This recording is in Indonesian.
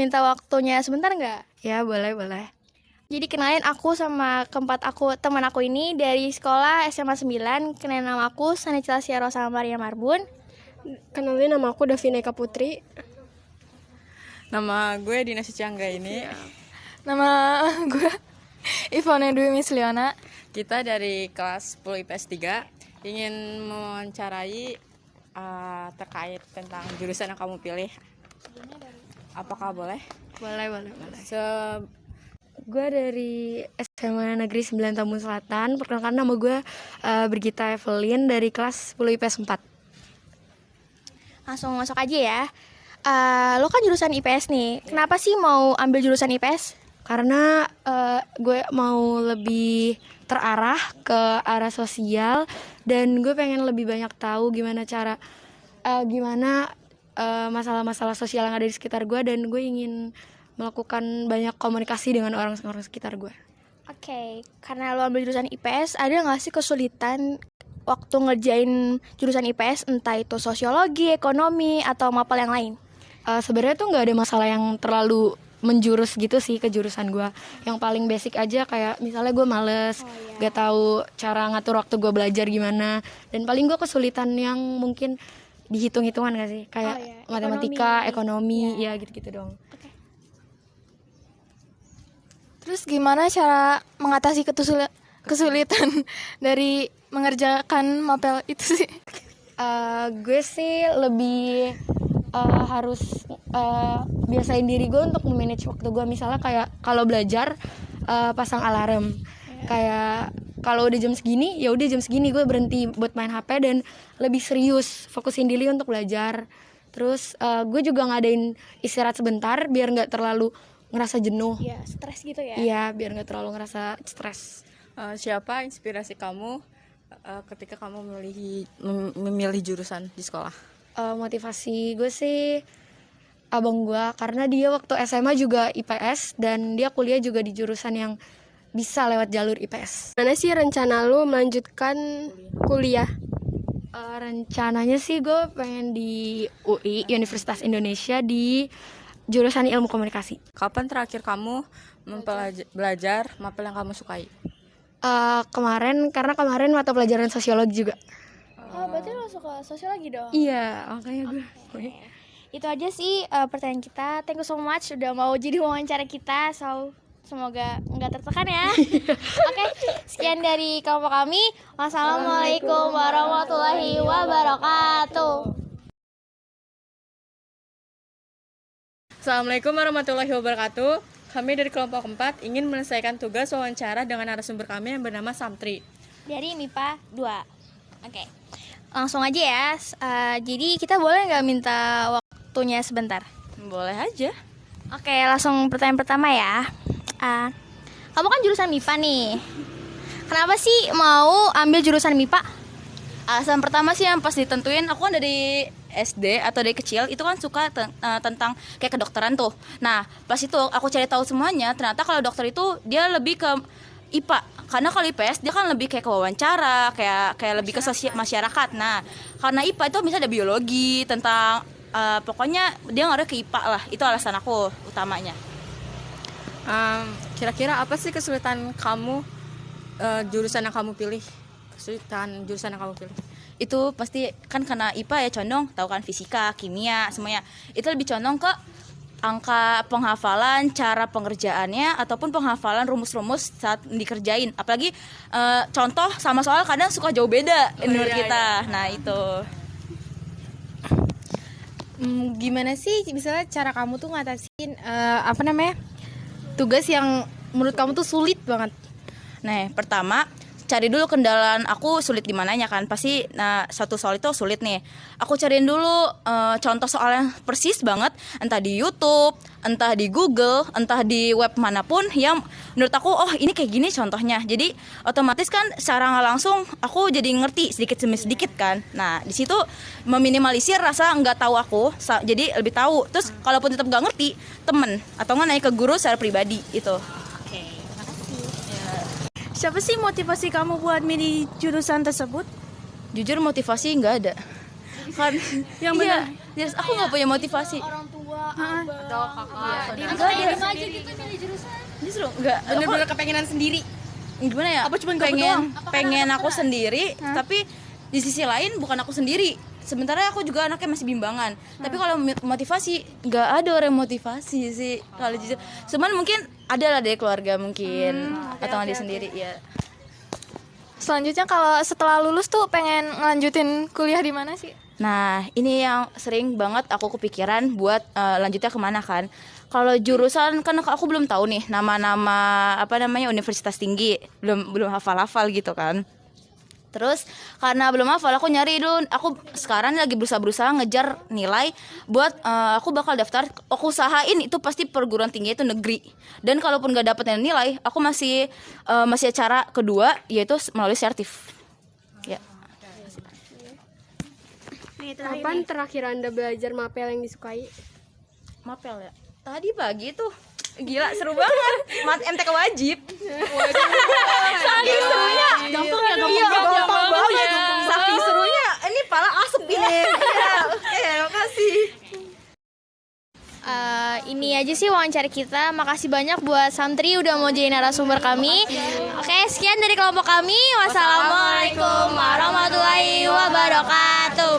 minta waktunya sebentar nggak? Ya, boleh. Jadi kenalin aku sama teman aku ini dari sekolah SMA 9. Kenalin nama aku Sanecila Rosa Maria Marbun. Kenalin, nama aku Davina Eka Putri. Nama gue Dina Suciangga ini. Nama gue Ivone Dwi Misliona. Kita dari kelas 10 IPS 3 ingin mewawancarai terkait tentang jurusan yang kamu pilih. Apakah boleh? Boleh. Gue dari SMA Negeri 9 Tambun Selatan. Perkenalkan, nama gue Brigita Evelyn dari kelas 10 IPS 4. Langsung masuk aja ya. Lo kan jurusan IPS nih. Kenapa sih mau ambil jurusan IPS? Karena gue mau lebih terarah ke arah sosial, dan gue pengen lebih banyak tahu gimana masalah-masalah sosial yang ada di sekitar gue, dan gue ingin melakukan banyak komunikasi dengan orang-orang sekitar gue. Oke, karena lo ambil jurusan IPS, ada nggak sih kesulitan waktu ngerjain jurusan IPS, entah itu sosiologi, ekonomi, atau mapel yang lain? Sebenarnya tuh nggak ada masalah yang terlalu menjurus gitu sih ke jurusan gue. Yang paling basic aja, kayak misalnya gue males, gak tahu cara ngatur waktu gue belajar gimana, dan paling gue kesulitan yang mungkin dihitung-hitungan gak sih, kayak matematika, ekonomi, ya gitu-gitu dong. Terus gimana cara mengatasi kesulitan dari mengerjakan mapel itu sih? Gue sih lebih harus biasain diri gue untuk memanage waktu gue. Misalnya kayak kalau belajar pasang alarm. Kayak kalau udah jam segini, ya udah jam segini gue berhenti buat main HP dan lebih serius fokusin diri untuk belajar. Terus gue juga ngadain istirahat sebentar biar nggak terlalu ngerasa jenuh. Iya, stres gitu ya? Iya, biar nggak terlalu ngerasa stres. Siapa inspirasi kamu ketika kamu memilih jurusan di sekolah? Motivasi gue sih abang gue, karena dia waktu SMA juga IPS dan dia kuliah juga di jurusan yang bisa lewat jalur IPS. Mana sih rencana lu melanjutkan kuliah? Rencananya sih gue pengen di UI, Universitas Indonesia, di jurusan ilmu komunikasi. Kapan terakhir kamu belajar mapel yang kamu sukai? Karena kemarin mata pelajaran sosiologi juga. Berarti lo suka sosiologi dong? Iya, makanya gue. Itu aja sih pertanyaan kita. Thank you so much udah mau jadi wawancara kita. Semoga nggak tertekan ya. Oke, sekian dari kelompok kami. Wassalamualaikum warahmatullahi wabarakatuh. Assalamualaikum warahmatullahi wabarakatuh. Kami dari kelompok 4 ingin menyelesaikan tugas wawancara dengan narasumber kami yang bernama Samtri dari MIPA 2. Oke, langsung aja ya. Jadi kita boleh nggak minta waktunya sebentar? Boleh aja. Oke, langsung pertanyaan pertama ya. Kamu kan jurusan MIPA nih. Kenapa sih mau ambil jurusan MIPA? Alasan pertama sih yang pas ditentuin, aku kan dari SD atau dari kecil itu kan suka tentang kayak kedokteran tuh. Nah, pas itu aku cari tahu semuanya, ternyata kalau dokter itu dia lebih ke IPA. Karena kalau IPS dia kan lebih kayak ke wawancara, kayak lebih ke masyarakat. Nah, karena IPA itu misalnya ada biologi, tentang pokoknya dia ngaruh ke IPA lah. Itu alasan aku utamanya. Kira-kira apa sih kesulitan kamu jurusan yang kamu pilih? Itu pasti kan karena IPA ya condong tahu kan fisika, kimia, semuanya. Itu lebih condong ke angka penhafalan, cara pengerjaannya ataupun penghafalan rumus-rumus saat dikerjain. Apalagi contoh sama soal kadang suka jauh beda menurut kita. Nah, itu. Gimana sih misalnya cara kamu tuh ngatasin tugas yang menurut kamu tuh sulit banget? Nah, pertama cari dulu kendalaan aku sulit di mananya kan. Pasti satu soal itu sulit nih. Aku cariin dulu contoh soal yang persis banget, entah di YouTube, entah di Google, entah di web manapun yang menurut aku ini kayak gini contohnya. Jadi otomatis kan secara nggak langsung aku jadi ngerti sedikit demi sedikit kan. Nah, di situ meminimalisir rasa nggak tahu aku, jadi lebih tahu. Terus kalaupun tetap nggak ngerti, temen atau nggak naik ke guru secara pribadi itu. Siapa sih motivasi kamu buat milih jurusan tersebut? Jujur motivasi nggak ada. Kan Yang benar. Aku nggak punya motivasi. Orang tua atau kakak. Justru enggak. Bener-bener kepengenan sendiri. Gimana ya? Apa cuma gabut pengen aku sendiri, tapi di sisi lain bukan aku sendiri. Sementara aku juga anaknya masih bimbangan. Tapi kalau motivasi nggak ada orang motivasi sih kalau jujur. Cuman mungkin ada lah dari keluarga mungkin atau dia sendiri ya. Selanjutnya kalau setelah lulus tuh pengen ngelanjutin kuliah di mana sih? Nah, ini yang sering banget aku kepikiran buat lanjutnya kemana kan. Kalau jurusan kan aku belum tahu nih nama-nama universitas tinggi, belum hafal-hafal gitu kan. Terus karena belum hafal aku nyari dulu, aku sekarang lagi berusaha ngejar nilai buat aku bakal daftar, aku usahain itu pasti perguruan tinggi itu negeri. Dan kalaupun gak dapetin nilai, aku masih cara kedua yaitu melalui sertif. Ya. Kapan terakhir Anda belajar mapel yang disukai? Mapel ya. Tadi pagi tuh. Gila seru banget. MTK wajib. Saking serunya. Gampang banget. Saking serunya ini pala asap ini. Iya, oke, makasih. Ini aja sih wawancara kita. Makasih banyak buat Santri udah mau jadi narasumber kami. Oke, sekian dari kelompok kami. Wassalamualaikum warahmatullahi wabarakatuh.